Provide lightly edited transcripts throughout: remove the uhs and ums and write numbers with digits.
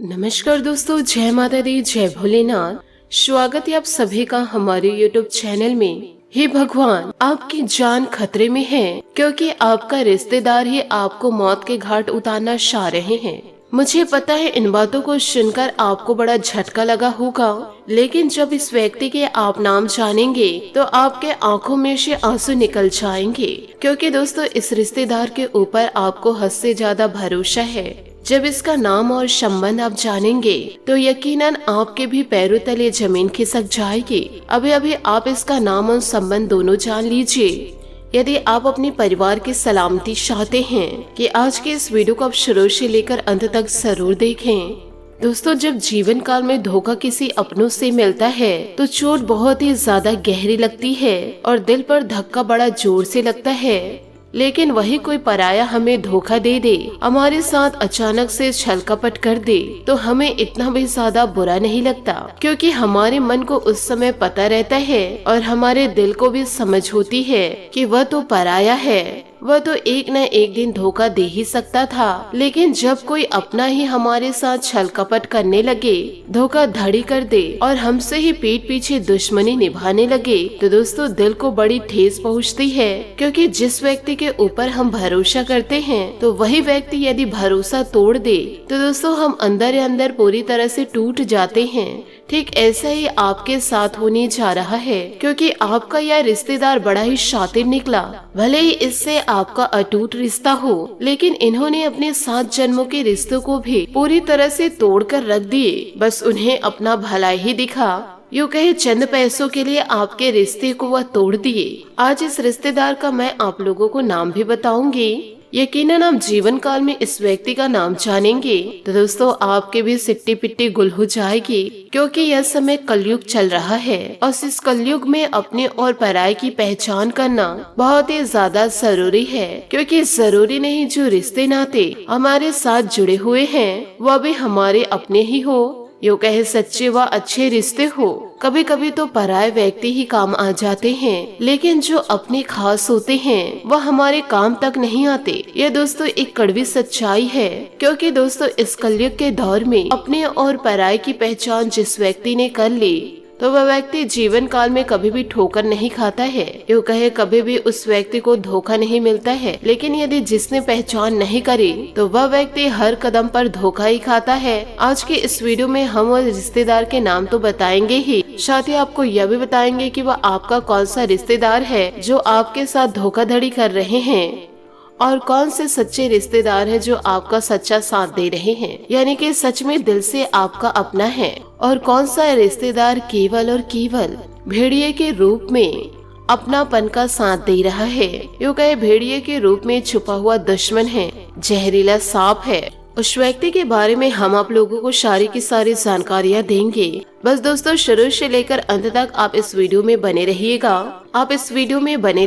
नमस्कार दोस्तों, जय माता दी, जय भोलेनाथ। स्वागत है आप सभी का हमारे YouTube चैनल में। हे भगवान, आपकी जान खतरे में है क्योंकि आपका रिश्तेदार ही आपको मौत के घाट उतारना चाह रहे हैं। मुझे पता है इन बातों को सुनकर आपको बड़ा झटका लगा होगा, लेकिन जब इस व्यक्ति के आप नाम जानेंगे तो आपके आंखों में से आंसू निकल जाएंगे, क्योंकि दोस्तों इस रिश्तेदार के ऊपर आपको हद से ज्यादा भरोसा है। जब इसका नाम और संबंध आप जानेंगे तो यकीनन आपके भी पैरों तले जमीन खिसक जाएगी। अभी अभी आप इसका नाम और संबंध दोनों जान लीजिए। यदि आप अपने परिवार की सलामती चाहते हैं कि आज के इस वीडियो को आप शुरू से लेकर अंत तक जरूर देखें। दोस्तों, जब जीवन काल में धोखा किसी अपनों से मिलता है तो चोट बहुत ही ज्यादा गहरी लगती है और दिल पर धक्का बड़ा जोर से लगता है। लेकिन वही कोई पराया हमें धोखा दे दे, हमारे साथ अचानक से छल कपट कर दे तो हमें इतना भी ज्यादा बुरा नहीं लगता, क्योंकि हमारे मन को उस समय पता रहता है और हमारे दिल को भी समझ होती है कि वह तो पराया है, वह तो एक न एक दिन धोखा दे ही सकता था। लेकिन जब कोई अपना ही हमारे साथ छल कपट करने लगे, धोखा धड़ी कर दे और हमसे ही पीठ पीछे दुश्मनी निभाने लगे तो दोस्तों दिल को बड़ी ठेस पहुंचती है, क्योंकि जिस व्यक्ति के ऊपर हम भरोसा करते हैं तो वही व्यक्ति यदि भरोसा तोड़ दे तो दोस्तों हम अंदर अंदर पूरी तरह से टूट जाते हैं। ठीक ऐसा ही आपके साथ होने जा रहा है, क्योंकि आपका यह रिश्तेदार बड़ा ही शातिर निकला। भले ही इससे आपका अटूट रिश्ता हो, लेकिन इन्होंने अपने 7 जन्मों के रिश्तों को भी पूरी तरह से तोड़ कर रख दिए। बस उन्हें अपना भलाई ही दिखा, यूँ कहे चंद पैसों के लिए आपके रिश्ते को वह तोड़ दिए। आज इस रिश्तेदार का मैं आप लोगों को नाम भी बताऊंगी। यकीनन आप जीवन काल में इस व्यक्ति का नाम जानेंगे तो दोस्तों आपके भी सिट्टी पिट्टी गुल हो जाएगी, क्योंकि यह समय कलयुग चल रहा है और इस कलयुग में अपने और पराये की पहचान करना बहुत ही ज्यादा जरूरी है। क्योंकि जरूरी नहीं जो रिश्ते नाते हमारे साथ जुड़े हुए हैं वह भी हमारे अपने ही हो, यूँ कहे सच्चे व अच्छे रिश्ते हो। कभी कभी तो पराये व्यक्ति ही काम आ जाते हैं, लेकिन जो अपने खास होते हैं वह हमारे काम तक नहीं आते। यह दोस्तों एक कड़वी सच्चाई है, क्योंकि दोस्तों इस कलयुग के दौर में अपने और पराये की पहचान जिस व्यक्ति ने कर ली तो वह व्यक्ति जीवन काल में कभी भी ठोकर नहीं खाता है, यूँ कहे कभी भी उस व्यक्ति को धोखा नहीं मिलता है। लेकिन यदि जिसने पहचान नहीं करी तो वह व्यक्ति हर कदम पर धोखा ही खाता है। आज के इस वीडियो में हम उस रिश्तेदार के नाम तो बताएंगे ही, साथ ही आपको यह भी बताएंगे कि वह आपका कौन सा रिश्तेदार है जो आपके साथ धोखाधड़ी कर रहे हैं और कौन से सच्चे रिश्तेदार हैं जो आपका सच्चा साथ दे रहे हैं, यानी कि सच में दिल से आपका अपना है, और कौन सा रिश्तेदार केवल और केवल भेड़िए के रूप में अपनापन का साथ दे रहा है। यूँ कहे भेड़िए के रूप में छुपा हुआ दुश्मन है, जहरीला सांप है। उस व्यक्ति के बारे में हम आप लोगों को सारी की सारी जानकारियाँ देंगे। बस दोस्तों शुरू से लेकर अंत तक आप इस वीडियो में बने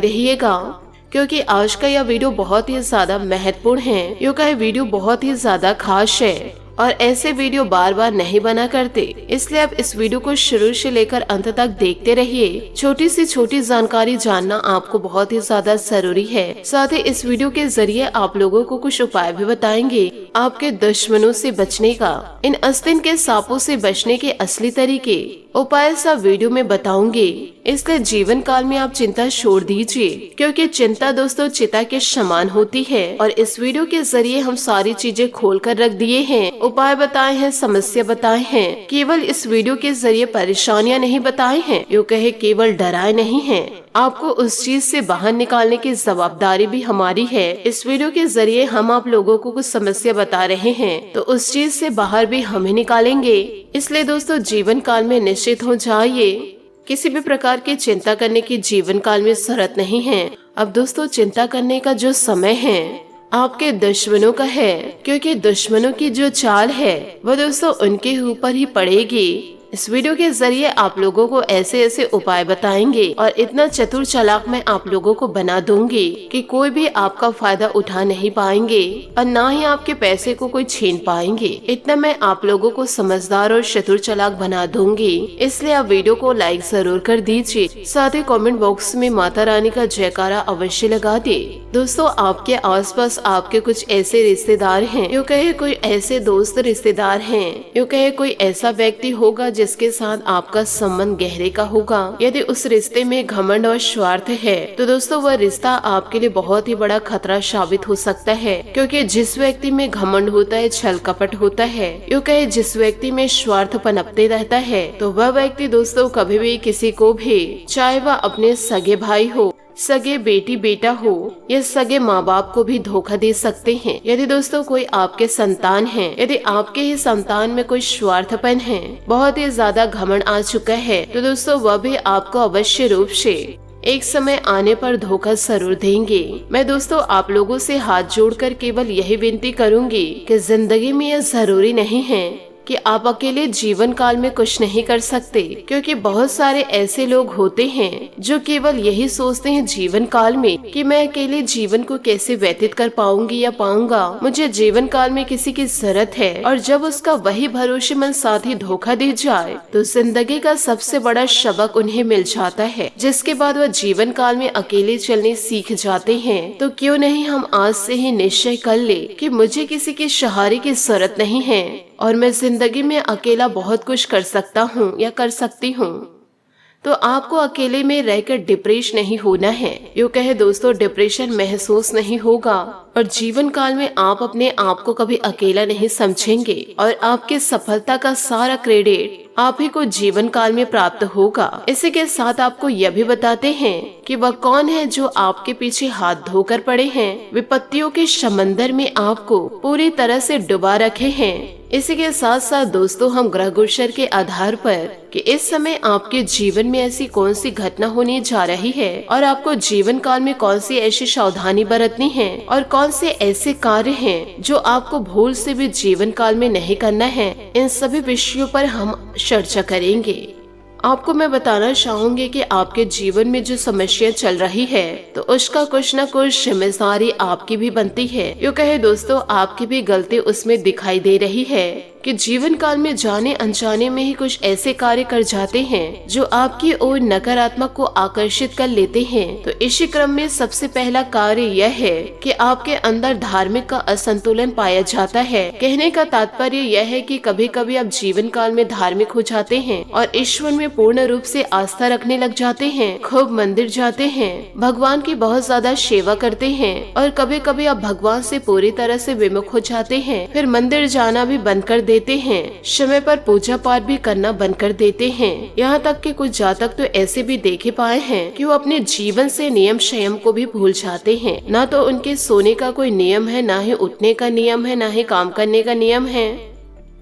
रहिएगा, क्योंकि आज का यह वीडियो बहुत ही ज्यादा महत्वपूर्ण है। यूँ कहे वीडियो बहुत ही ज्यादा खास है और ऐसे वीडियो बार बार नहीं बना करते, इसलिए आप इस वीडियो को शुरू से लेकर अंत तक देखते रहिए। छोटी से छोटी जानकारी जानना आपको बहुत ही ज्यादा जरूरी है। साथ ही इस वीडियो के जरिए आप लोगों को कुछ उपाय भी बताएंगे आपके दुश्मनों से बचने का। इन आस्तीन के सांपों से बचने के असली तरीके उपाय सब वीडियो में बताऊंगी, इसलिए जीवन काल में आप चिंता छोड़ दीजिए, क्योंकि चिंता दोस्तों चिता के समान होती है। और इस वीडियो के जरिए हम सारी चीजें खोल कर रख दिए हैं, उपाय बताए हैं, समस्या बताए हैं। केवल इस वीडियो के जरिए परेशानियां नहीं बताए हैं, यूँ कहे केवल डराए नहीं हैं। आपको उस चीज से बाहर निकालने की जवाबदारी भी हमारी है। इस वीडियो के जरिए हम आप लोगों को कुछ समस्या बता रहे हैं तो उस चीज से बाहर भी हम ही निकालेंगे। इसलिए दोस्तों जीवन काल में निश्चित हो जाइए, किसी भी प्रकार की चिंता करने की जीवन काल में जरूरत नहीं है। अब दोस्तों चिंता करने का जो समय है आपके दुश्मनों का है, क्योंकि दुश्मनों की जो चाल है वह दोस्तों उनके ऊपर ही पड़ेगी। इस वीडियो के जरिए आप लोगों को ऐसे ऐसे उपाय बताएंगे और इतना चतुर चालाक मैं आप लोगों को बना दूंगी कि कोई भी आपका फायदा उठा नहीं पाएंगे और ना ही आपके पैसे को कोई छीन पाएंगे। इतना मैं आप लोगों को समझदार और चतुर चालाक बना दूंगी। इसलिए आप वीडियो को लाइक जरूर कर दीजिए, साथ ही कमेंट बॉक्स में माता रानी का जयकारा अवश्य लगा दे। दोस्तों आपके आसपास आपके कुछ ऐसे रिश्तेदार हैं, यूँ कहे कोई ऐसे दोस्त रिश्तेदार हैं, यूँ कहे कोई ऐसा व्यक्ति होगा जिसके साथ आपका संबंध गहरे का होगा। यदि उस रिश्ते में घमंड और स्वार्थ है तो दोस्तों वह रिश्ता आपके लिए बहुत ही बड़ा खतरा साबित हो सकता है, क्योंकि जिस व्यक्ति में घमंड होता है, छल कपट होता है, यूँ कहे जिस व्यक्ति में स्वार्थ पनपते रहता है, तो वह व्यक्ति दोस्तों कभी भी किसी को भी, चाहे वह अपने सगे भाई हो, सगे बेटी बेटा हो या सगे माँ बाप को भी धोखा दे सकते हैं। यदि दोस्तों कोई आपके संतान है, यदि आपके ही संतान में कोई स्वार्थपन है, बहुत ही ज्यादा घमंड आ चुका है, तो दोस्तों वह भी आपको अवश्य रूप से एक समय आने पर धोखा जरूर देंगे। मैं दोस्तों आप लोगों से हाथ जोड़कर केवल यही विनती करूंगी कि जिंदगी में यह जरूरी नहीं है कि आप अकेले जीवन काल में कुछ नहीं कर सकते, क्योंकि बहुत सारे ऐसे लोग होते हैं जो केवल यही सोचते हैं जीवन काल में कि मैं अकेले जीवन को कैसे व्यतीत कर पाऊंगी या पाऊंगा, मुझे जीवन काल में किसी की जरूरत है। और जब उसका वही भरोसेमंद साथी धोखा दे जाए तो जिंदगी का सबसे बड़ा सबक उन्हें मिल जाता है, जिसके बाद वह जीवन काल में अकेले चलने सीख जाते हैं। तो क्यों नहीं हम आज से ही निश्चय कर ले कि मुझे किसी के सहारे की जरूरत नहीं है और मैं जिंदगी में अकेला बहुत कुछ कर सकता हूँ या कर सकती हूँ। तो आपको अकेले में रहकर डिप्रेस नहीं होना है, यूँ कहे दोस्तों डिप्रेशन महसूस नहीं होगा, और जीवन काल में आप अपने आप को कभी अकेला नहीं समझेंगे और आपकी सफलता का सारा क्रेडिट आप ही को जीवन काल में प्राप्त होगा। इसी के साथ आपको यह भी बताते हैं कि वह कौन है जो आपके पीछे हाथ धोकर पड़े हैं, विपत्तियों के समंदर में आपको पूरी तरह से डुबा रखे हैं। इसी के साथ साथ दोस्तों हम ग्रह गोचर के आधार पर कि इस समय आपके जीवन में ऐसी कौन सी घटना होने जा रही है और आपको जीवन काल में कौन सी ऐसी सावधानी बरतनी है और कौन से ऐसे कार्य हैं जो आपको भूल से भी जीवन काल में नहीं करना है, इन सभी विषयों पर हम चर्चा करेंगे। आपको मैं बताना चाहूंगी कि आपके जीवन में जो समस्या चल रही है तो उसका कुछ न कुछ जिम्मेदारी आपकी भी बनती है। यूँ कहे दोस्तों आपकी भी गलती उसमें दिखाई दे रही है कि जीवन काल में जाने अनजाने में ही कुछ ऐसे कार्य कर जाते हैं जो आपकी ओर नकारात्मक को आकर्षित कर लेते हैं। तो इसी क्रम में सबसे पहला कार्य यह है कि आपके अंदर धार्मिक का असंतुलन पाया जाता है। कहने का तात्पर्य यह है कि कभी कभी आप जीवन काल में धार्मिक हो जाते हैं और ईश्वर में पूर्ण रूप से आस्था रखने लग जाते हैं, खूब मंदिर जाते हैं, भगवान की बहुत ज्यादा सेवा करते हैं, और कभी कभी आप भगवान से पूरी तरह से विमुख हो जाते हैं, फिर मंदिर जाना भी बंद कर देते हैं, समय पर पूजा पाठ भी करना बंद कर देते हैं। यहाँ तक कि कुछ जातक तो ऐसे भी देखे पाए हैं कि वो अपने जीवन से नियम संयम को भी भूल जाते हैं। ना तो उनके सोने का कोई नियम है, ना ही उठने का नियम है, ना ही काम करने का नियम है।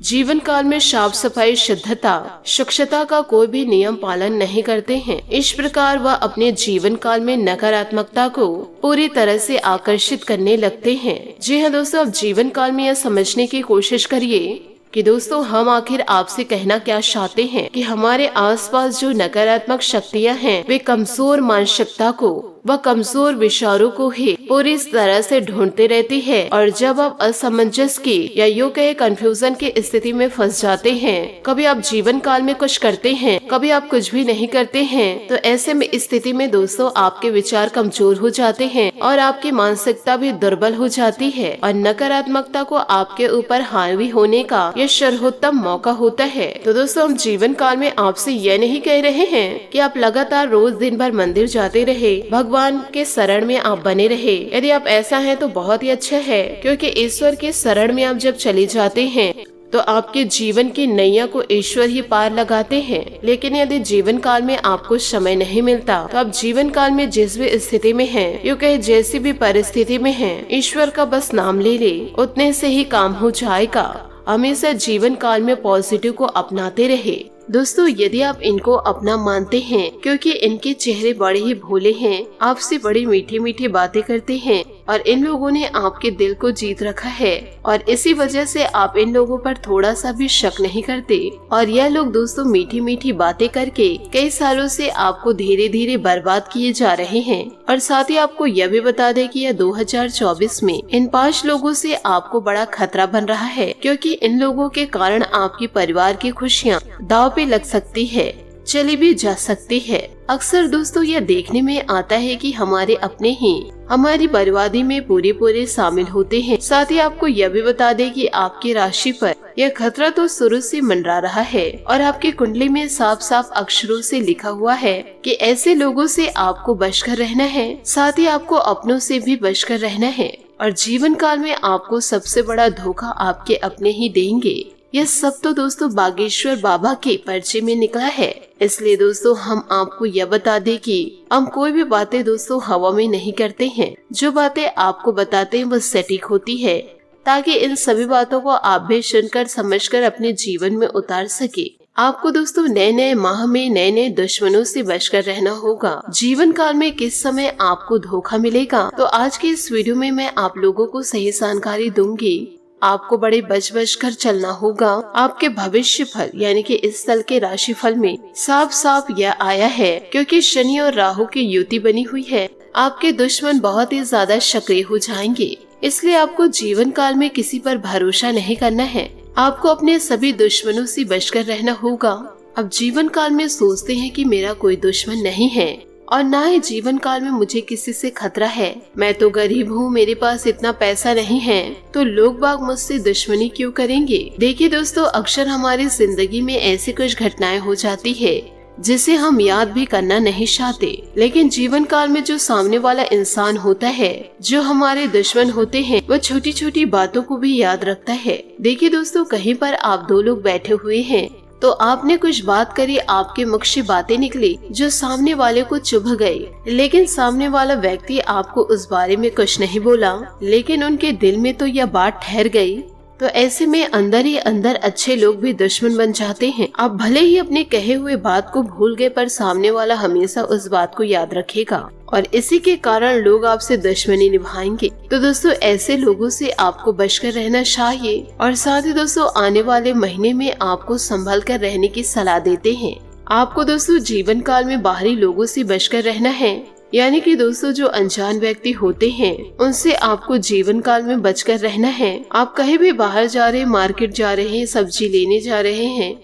जीवन काल में साफ सफाई, शुद्धता, स्वच्छता का कोई भी नियम पालन नहीं करते हैं। इस प्रकार वह अपने जीवन काल में नकारात्मकता को पूरी तरह से आकर्षित करने लगते हैं। जी हाँ दोस्तों, अब जीवन काल में यह समझने की कोशिश करिए कि दोस्तों हम आखिर आपसे कहना क्या चाहते हैं कि हमारे आसपास जो नकारात्मक शक्तियां हैं वे कमजोर मानसिकता को, वह कमजोर विचारों को ही पूरी तरह से ढूंढते रहती है। और जब आप असमंजस की या यूँ कहे कंफ्यूजन की स्थिति में फंस जाते हैं, कभी आप जीवन काल में कुछ करते हैं, कभी आप कुछ भी नहीं करते हैं, तो ऐसे में स्थिति में दोस्तों आपके विचार कमजोर हो जाते हैं और आपकी मानसिकता भी दुर्बल हो जाती है और नकारात्मकता को आपके ऊपर हावी होने का यह सर्वोत्तम मौका होता है। तो दोस्तों हम जीवन काल में आपसे यह नहीं कह रहे हैं कि आप लगातार रोज दिन भर मंदिर जाते रहे, भगवान के शरण में आप बने रहे। यदि आप ऐसा है तो बहुत ही अच्छा है, क्योंकि ईश्वर के शरण में आप जब चले जाते हैं तो आपके जीवन की नैया को ईश्वर ही पार लगाते हैं। लेकिन यदि जीवन काल में आपको समय नहीं मिलता तो आप जीवन काल में जिस भी स्थिति में हैं, यूँ कहे जैसी भी परिस्थिति में हैं, ईश्वर का बस नाम ले ले, उतने से ही काम हो जाएगा। हमेशा जीवन काल में पॉजिटिव को अपनाते रहे। दोस्तों यदि आप इनको अपना मानते हैं, क्योंकि इनके चेहरे बड़े ही भोले हैं, आपसे बड़ी मीठी मीठी बातें करते हैं और इन लोगों ने आपके दिल को जीत रखा है और इसी वजह से आप इन लोगों पर थोड़ा सा भी शक नहीं करते। और यह लोग दोस्तों मीठी मीठी बातें करके कई सालों से आपको धीरे धीरे बर्बाद किए जा रहे हैं। और साथ ही आपको यह भी बता दें कि यह 2024 में इन 5 लोगों से आपको बड़ा खतरा बन रहा है, क्योंकि इन लोगों के कारण आपकी परिवार की खुशियाँ दाव पे लग सकती है, चली भी जा सकती है। अक्सर दोस्तों यह देखने में आता है कि हमारे अपने ही हमारी बर्बादी में पूरे शामिल होते हैं। साथ ही आपको यह भी बता दें कि आपकी राशि पर यह खतरा तो शुरू से मंडरा रहा है और आपकी कुंडली में साफ अक्षरों से लिखा हुआ है कि ऐसे लोगों से आपको बचकर रहना है। साथ ही आपको अपनों से भी बचकर रहना है और जीवन काल में आपको सबसे बड़ा धोखा आपके अपने ही देंगे। यह सब तो दोस्तों बागेश्वर बाबा के पर्चे में निकला है। इसलिए दोस्तों हम आपको यह बता दें कि हम कोई भी बातें दोस्तों हवा में नहीं करते हैं। जो बातें आपको बताते हैं वो सटीक होती है, ताकि इन सभी बातों को आप भी सुनकर समझकर अपने जीवन में उतार सके। आपको दोस्तों नए माह में नए दुश्मनों से बचकर रहना होगा। जीवन काल में किस समय आपको धोखा मिलेगा, तो आज के इस वीडियो में मैं आप लोगों को सही जानकारी दूंगी। आपको बड़े बच कर चलना होगा। आपके भविष्य फल यानी कि इस साल के राशि फल में साफ यह आया है, क्योंकि शनि और राहु की युति बनी हुई है। आपके दुश्मन बहुत ही ज्यादा सक्रिय हो जाएंगे, इसलिए आपको जीवन काल में किसी पर भरोसा नहीं करना है। आपको अपने सभी दुश्मनों से बचकर रहना होगा। अब जीवन काल में सोचते हैं कि मेरा कोई दुश्मन नहीं है और ना ही जीवन काल में मुझे किसी से खतरा है। मैं तो गरीब हूँ, मेरे पास इतना पैसा नहीं है, तो लोग बाग मुझसे दुश्मनी क्यों करेंगे। देखिए दोस्तों, अक्सर हमारी जिंदगी में ऐसी कुछ घटनाएं हो जाती है जिसे हम याद भी करना नहीं चाहते, लेकिन जीवन काल में जो सामने वाला इंसान होता है, जो हमारे दुश्मन होते हैं, वो छोटी छोटी बातों को भी याद रखता है। देखिए दोस्तों, कहीं पर आप दो लोग बैठे हुए हैं तो आपने कुछ बात करी, आपके मुख से बातें निकली जो सामने वाले को चुभ गई, लेकिन सामने वाला व्यक्ति आपको उस बारे में कुछ नहीं बोला, लेकिन उनके दिल में तो यह बात ठहर गई। तो ऐसे में अंदर ही अंदर अच्छे लोग भी दुश्मन बन जाते हैं। आप भले ही अपने कहे हुए बात को भूल गए, पर सामने वाला हमेशा उस बात को याद रखेगा और इसी के कारण लोग आपसे दुश्मनी निभाएंगे। तो दोस्तों, ऐसे लोगों से आपको बचकर रहना चाहिए और साथ ही दोस्तों आने वाले महीने में आपको संभल कर रहने की सलाह देते हैं। आपको दोस्तों जीवन काल में बाहरी लोगों से बचकर रहना है, यानी कि दोस्तों जो अनजान व्यक्ति होते हैं उनसे आपको जीवन काल में बचकर रहना है। आप कहीं भी बाहर जा रहे हैं, मार्केट जा रहे हैं, सब्जी लेने जा रहे हैं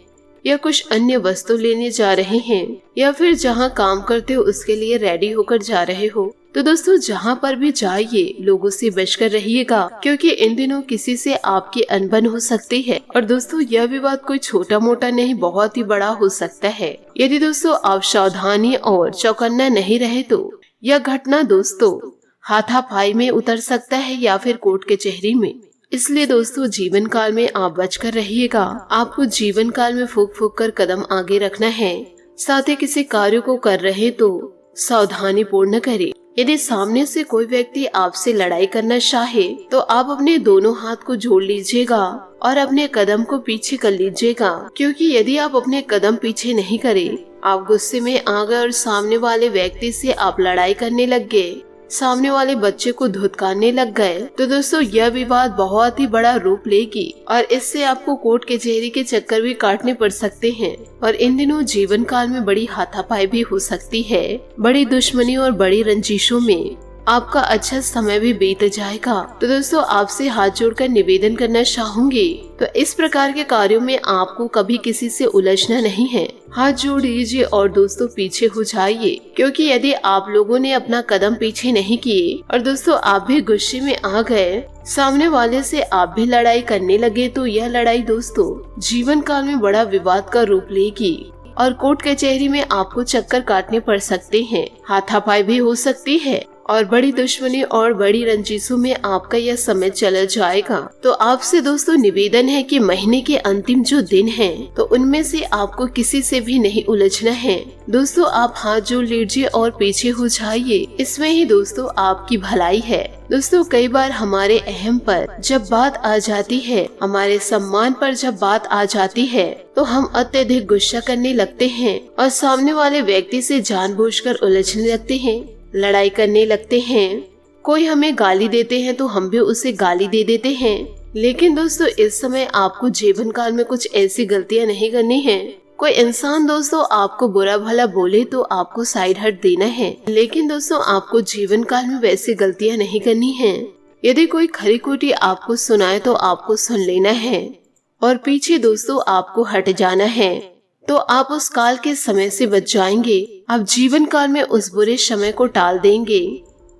या कुछ अन्य वस्तु लेने जा रहे हैं, या फिर जहां काम करते हो उसके लिए रेडी होकर जा रहे हो, तो दोस्तों जहां पर भी जाइए लोगों से बचकर रहिएगा, क्योंकि इन दिनों किसी से आपकी अनबन हो सकती है। और दोस्तों यह विवाद कोई छोटा मोटा नहीं, बहुत ही बड़ा हो सकता है। यदि दोस्तों आप सावधानी और चौकन्ना नहीं रहे तो यह घटना दोस्तों हाथापाई में उतर सकता है या फिर कोर्ट कचहरी में। इसलिए दोस्तों जीवन काल में आप बचकर रहिएगा। आपको जीवन काल में फूक कर कदम आगे रखना है। साथ ही किसी कार्य को कर रहे तो सावधानी पूर्ण करें। यदि सामने से कोई व्यक्ति आपसे लड़ाई करना चाहे तो आप अपने दोनों हाथ को जोड़ लीजिएगा और अपने कदम को पीछे कर लीजिएगा, क्योंकि यदि आप अपने कदम पीछे नहीं करें, आप गुस्से में आ गए और सामने वाले व्यक्ति से आप लड़ाई करने लग गए, सामने वाले बच्चे को धुतकारने लग गए, तो दोस्तों यह विवाद बहुत ही बड़ा रूप लेगी और इससे आपको कोर्ट कचहरी के चक्कर भी काटने पड़ सकते हैं। और इन दिनों जीवन काल में बड़ी हाथापाई भी हो सकती है। बड़ी दुश्मनी और बड़ी रंजिशों में आपका अच्छा समय भी बीत जाएगा। तो दोस्तों आपसे हाथ जोड़कर निवेदन करना चाहूंगी, तो इस प्रकार के कार्यों में आपको कभी किसी से उलझना नहीं है। हाथ जोड़ लीजिए और दोस्तों पीछे हो जाइए, क्योंकि यदि आप लोगों ने अपना कदम पीछे नहीं किए और दोस्तों आप भी गुस्से में आ गए, सामने वाले से आप भी लड़ाई करने लगे, तो यह लड़ाई दोस्तों जीवन काल में बड़ा विवाद का रूप लेगी और कोर्ट कचहरी में आपको चक्कर काटने पड़ सकते हैं। हाथापाई भी हो सकती है और बड़ी दुश्मनी और बड़ी रंजिशों में आपका यह समय चला जाएगा। तो आपसे दोस्तों निवेदन है कि महीने के अंतिम जो दिन हैं, तो उनमें से आपको किसी से भी नहीं उलझना है। दोस्तों आप हाथ जोड़ लीजिए और पीछे हो जाइए, इसमें ही दोस्तों आपकी भलाई है। दोस्तों कई बार हमारे अहम पर जब बात आ जाती है, हमारे सम्मान पर जब बात आ जाती है, तो हम अत्यधिक गुस्सा करने लगते हैं और सामने वाले व्यक्ति से जानबूझकर उलझने लगते हैं, लड़ाई करने लगते हैं। कोई हमें गाली देते हैं तो हम भी उसे गाली दे देते हैं। लेकिन दोस्तों इस समय आपको जीवन काल में कुछ ऐसी गलतियां नहीं करनी है। कोई इंसान दोस्तों आपको बुरा भला बोले तो आपको साइड हट देना है, लेकिन दोस्तों आपको जीवन काल में वैसी गलतियां नहीं करनी है। यदि कोई खरी खोटी आपको सुनाए तो आपको सुन लेना है और पीछे दोस्तों आपको हट जाना है। तो आप उस काल के समय से बच जाएंगे। आप जीवन काल में उस बुरे समय को टाल देंगे,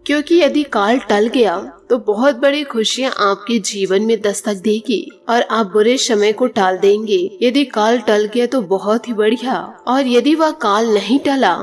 क्योंकि यदि काल टल गया तो बहुत बड़ी खुशियां आपके जीवन में दस्तक देगी और आप बुरे समय को टाल देंगे। यदि काल टल गया तो बहुत ही बढ़िया, और यदि वह काल नहीं टला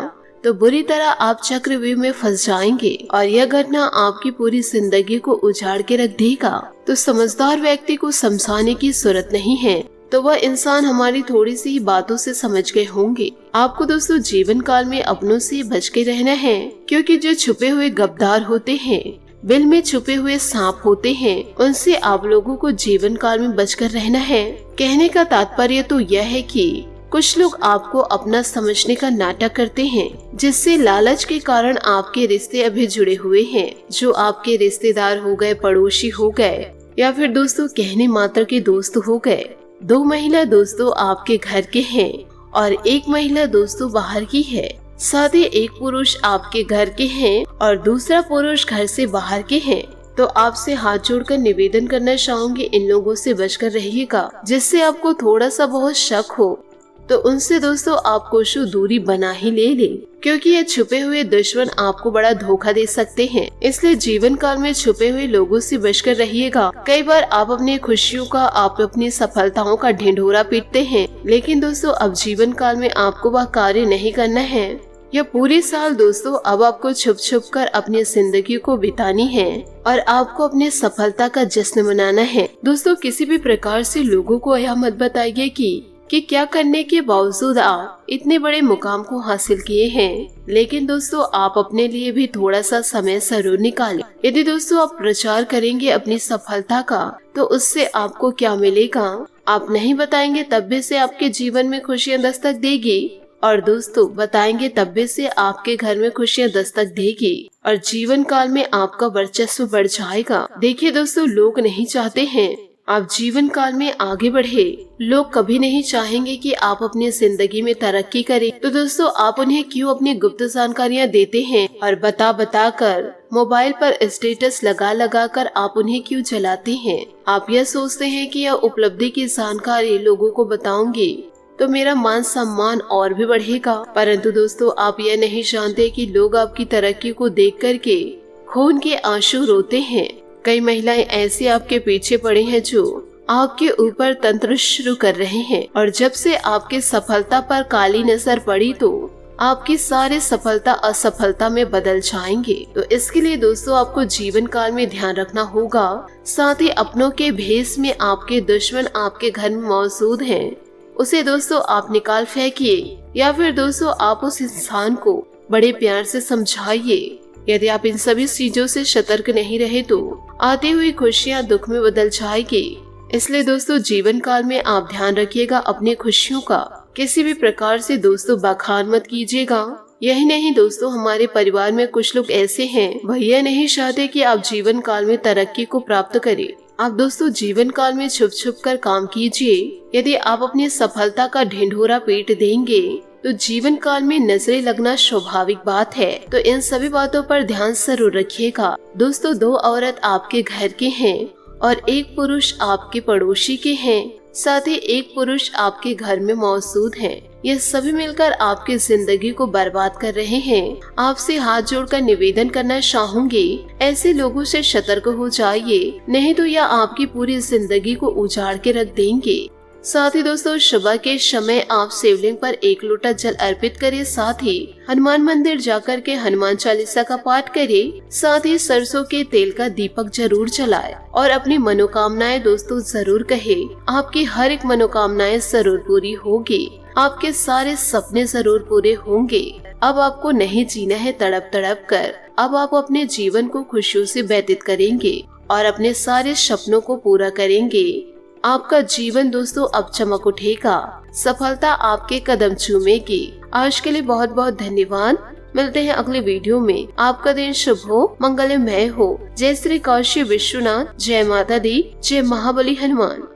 तो बुरी तरह आप चक्रव्यूह में फंस जाएंगे और यह घटना आपकी पूरी जिंदगी को उजाड़ के रख देगा। तो समझदार व्यक्ति को समझाने की जरूरत नहीं है, तो वह इंसान हमारी थोड़ी सी ही बातों से समझ गए होंगे। आपको दोस्तों जीवन काल में अपनों से बच के रहना है, क्योंकि जो छुपे हुए गद्दार होते हैं, बिल में छुपे हुए सांप होते हैं, उनसे आप लोगों को जीवन काल में बचकर रहना है। कहने का तात्पर्य तो यह है कि कुछ लोग आपको अपना समझने का नाटक करते हैं, जिससे लालच के कारण आपके रिश्ते अभी जुड़े हुए हैं, जो आपके रिश्तेदार हो गए, पड़ोसी हो गए, या फिर दोस्तों कहने मात्र के दोस्त हो गए। 2 महिला दोस्तों आपके घर के हैं और 1 महिला दोस्तों बाहर की है। साथ ही 1 पुरुष आपके घर के हैं और दूसरा पुरुष घर से बाहर के हैं। तो आपसे हाथ जोड़कर निवेदन करना चाहूंगी, इन लोगों से बचकर रहिएगा, जिससे आपको थोड़ा सा बहुत शक हो तो उनसे दोस्तों आप कोशिश दूरी बना ही ले, क्योंकि ये छुपे हुए दुश्मन आपको बड़ा धोखा दे सकते हैं। इसलिए जीवन काल में छुपे हुए लोगों से बचकर रहिएगा। कई बार आप अपनी खुशियों का, आप अपनी सफलताओं का ढिंढोरा पीटते हैं, लेकिन दोस्तों अब जीवन काल में आपको वह कार्य नहीं करना है। यह पूरे साल दोस्तों अब आपको छुप छुप कर अपनी जिंदगी को बितानी है और आपको अपने सफलता का जश्न मनाना है। दोस्तों किसी भी प्रकार से लोगों को यह मत बताइए कि क्या करने के बावजूद आप इतने बड़े मुकाम को हासिल किए हैं, लेकिन दोस्तों आप अपने लिए भी थोड़ा सा समय जरूर निकालें। यदि दोस्तों आप प्रचार करेंगे अपनी सफलता का, तो उससे आपको क्या मिलेगा आप नहीं बताएंगे, तब भी से आपके जीवन में खुशियां दस्तक देगी, और दोस्तों बताएंगे तब भी से आपके घर में खुशियां दस्तक देगी और जीवन काल में आपका वर्चस्व बढ़ जाएगा। देखिए दोस्तों, लोग नहीं चाहते हैं आप जीवन काल में आगे बढ़े। लोग कभी नहीं चाहेंगे कि आप अपनी जिंदगी में तरक्की करें। तो दोस्तों आप उन्हें क्यों अपनी गुप्त जानकारियाँ देते हैं और बता कर मोबाइल पर स्टेटस लगा कर आप उन्हें क्यों जलाते हैं? आप यह सोचते हैं कि यह उपलब्धि की जानकारी लोगों को बताऊंगी तो मेरा मान सम्मान और भी बढ़ेगा, परंतु दोस्तों आप यह नहीं जानते कि लोग आपकी तरक्की को देख करके खून के आंसू रोते हैं। कई महिलाएं ऐसी आपके पीछे पड़ी हैं जो आपके ऊपर तंत्र शुरू कर रहे हैं, और जब से आपके सफलता पर काली नजर पड़ी तो आपकी सारी सफलता असफलता में बदल जाएंगे। तो इसके लिए दोस्तों आपको जीवन काल में ध्यान रखना होगा। साथ ही अपनों के भेष में आपके दुश्मन आपके घर में मौजूद हैं, उसे दोस्तों आप निकाल फेंकिए, या फिर दोस्तों आप उस इंसान को बड़े प्यार से समझाइए। यदि आप इन सभी चीजों से सतर्क नहीं रहे तो आती हुई खुशियां दुख में बदल जाएगी। इसलिए दोस्तों जीवन काल में आप ध्यान रखिएगा अपनी खुशियों का, किसी भी प्रकार से दोस्तों बखान मत कीजिएगा। यही नहीं दोस्तों, हमारे परिवार में कुछ लोग ऐसे हैं, भैया नहीं चाहते कि आप जीवन काल में तरक्की को प्राप्त करें। आप दोस्तों जीवन काल में छुप छुप कर काम कीजिए। यदि आप अपनी सफलता का ढिंढोरा पीट देंगे तो जीवन काल में नजरें लगना स्वाभाविक बात है। तो इन सभी बातों पर ध्यान जरूर रखिएगा। दोस्तों 2 औरत आपके घर के हैं और 1 पुरुष आपके पड़ोसी के हैं, साथ ही 1 पुरुष आपके घर में मौजूद हैं। ये सभी मिलकर आपकी जिंदगी को बर्बाद कर रहे हैं। आपसे हाथ जोड़कर निवेदन करना चाहूंगी, ऐसे लोगों से सतर्क हो जाइए, नहीं तो यह आपकी पूरी जिंदगी को उजाड़ के रख देंगे। साथ ही दोस्तों सुबह के समय आप शिवलिंग पर 1 लोटा जल अर्पित करें, साथ ही हनुमान मंदिर जाकर के हनुमान चालीसा का पाठ करें, साथ ही सरसों के तेल का दीपक जरूर जलाएं और अपनी मनोकामनाएं दोस्तों जरूर कहें। आपकी हर एक मनोकामनाएं जरूर पूरी होगी, आपके सारे सपने जरूर पूरे होंगे। अब आपको नहीं जीना है तड़प तड़प कर, अब आप अपने जीवन को खुशियों से व्यतीत करेंगे और अपने सारे सपनों को पूरा करेंगे। आपका जीवन दोस्तों अब चमक उठेगा, सफलता आपके कदम चूमेगी। आज के लिए बहुत बहुत धन्यवाद। मिलते हैं अगले वीडियो में। आपका दिन शुभ हो, मंगलमय हो। जय श्री काशी विश्वनाथ, जय माता दी, जय महाबली हनुमान।